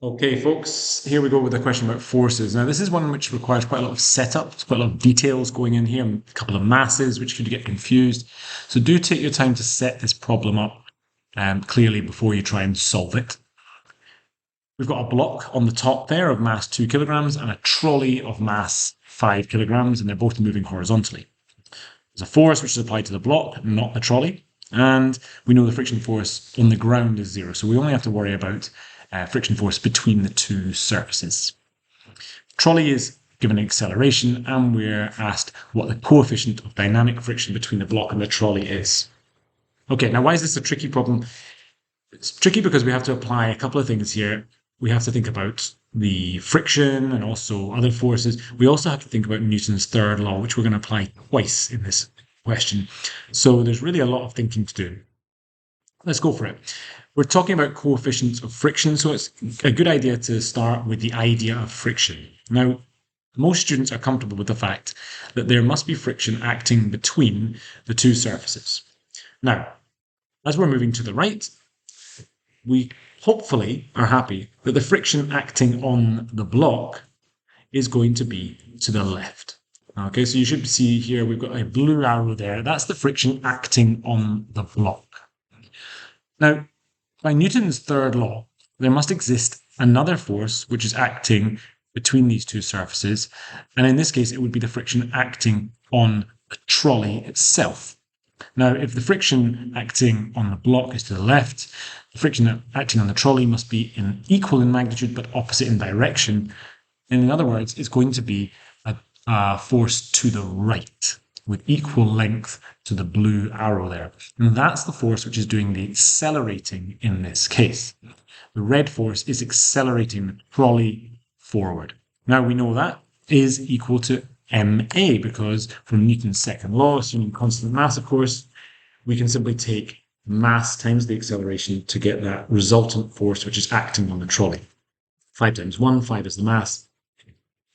Okay, folks, here we go with a question about forces. Now, this is one which requires quite a lot of setup. There's quite a lot of details going in here, a couple of masses which could get confused. So do take your time to set this problem up clearly before you try and solve it. We've got a block on the top there of mass 2 kilograms and a trolley of mass 5 kilograms, and they're both moving horizontally. There's a force which is applied to the block, not the trolley. And we know the friction force on the ground is 0. So we only have to worry about friction force between the two surfaces. Trolley is given acceleration, and we're asked what the coefficient of dynamic friction between the block and the trolley is. Okay, now why is this a tricky problem? It's tricky because we have to apply a couple of things here. We have to think about the friction and also other forces. We also have to think about Newton's third law, which we're going to apply twice in this question. So there's really a lot of thinking to do. Let's go for it. We're talking about coefficients of friction, so it's a good idea to start with the idea of friction. Now, most students are comfortable with the fact that there must be friction acting between the two surfaces. Now, as we're moving to the right, we hopefully are happy that the friction acting on the block is going to be to the left. Okay, so you should see here we've got a blue arrow there. That's the friction acting on the block. Now, by Newton's third law, there must exist another force which is acting between these two surfaces, and in this case it would be the friction acting on the trolley itself. Now, if the friction acting on the block is to the left, the friction acting on the trolley must be equal in magnitude but opposite in direction. And in other words, it's going to be a force to the right with equal length to the blue arrow there. And that's the force which is doing the accelerating in this case. The red force is accelerating the trolley forward. Now we know that is equal to ma, because from Newton's second law, assuming constant mass, of course, we can simply take mass times the acceleration to get that resultant force which is acting on the trolley. 5 times 1, 5 is the mass,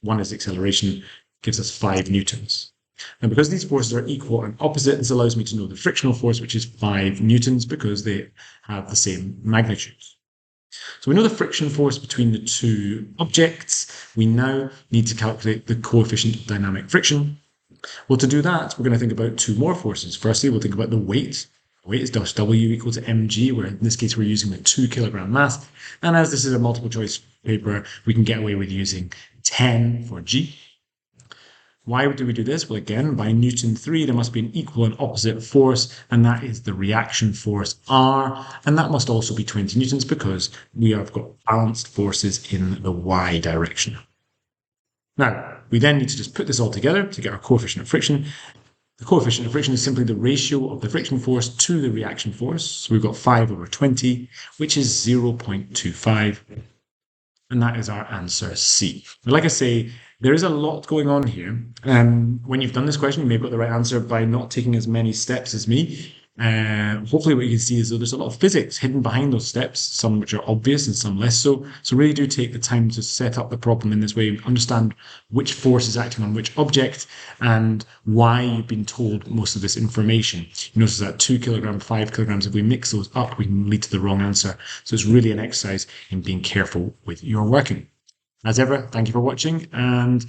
1 is acceleration, gives us 5 newtons. Now, because these forces are equal and opposite, this allows me to know the frictional force, which is 5 newtons, because they have the same magnitudes. So we know the friction force between the two objects. We now need to calculate the coefficient of dynamic friction. Well, to do that, we're going to think about two more forces. Firstly, we'll think about the weight. Weight is W equal to mg, where in this case we're using the 2 kilogram mass. And as this is a multiple choice paper, we can get away with using 10 for g. Why do we do this? Well, again, by Newton 3, there must be an equal and opposite force, and that is the reaction force R, and that must also be 20 newtons because we have got balanced forces in the y direction. Now, we then need to just put this all together to get our coefficient of friction. The coefficient of friction is simply the ratio of the friction force to the reaction force. So we've got 5 over 20, which is 0.25. And that is our answer C. But like I say, there is a lot going on here. When you've done this question, you may have got the right answer by not taking as many steps as me. Hopefully what you can see is that there's a lot of physics hidden behind those steps, some which are obvious and some less so. So really do take the time to set up the problem in this way, understand which force is acting on which object and why you've been told most of this information. You notice that 2 kilograms, 5 kilograms, if we mix those up, we can lead to the wrong answer. So it's really an exercise in being careful with your working. As ever, thank you for watching, and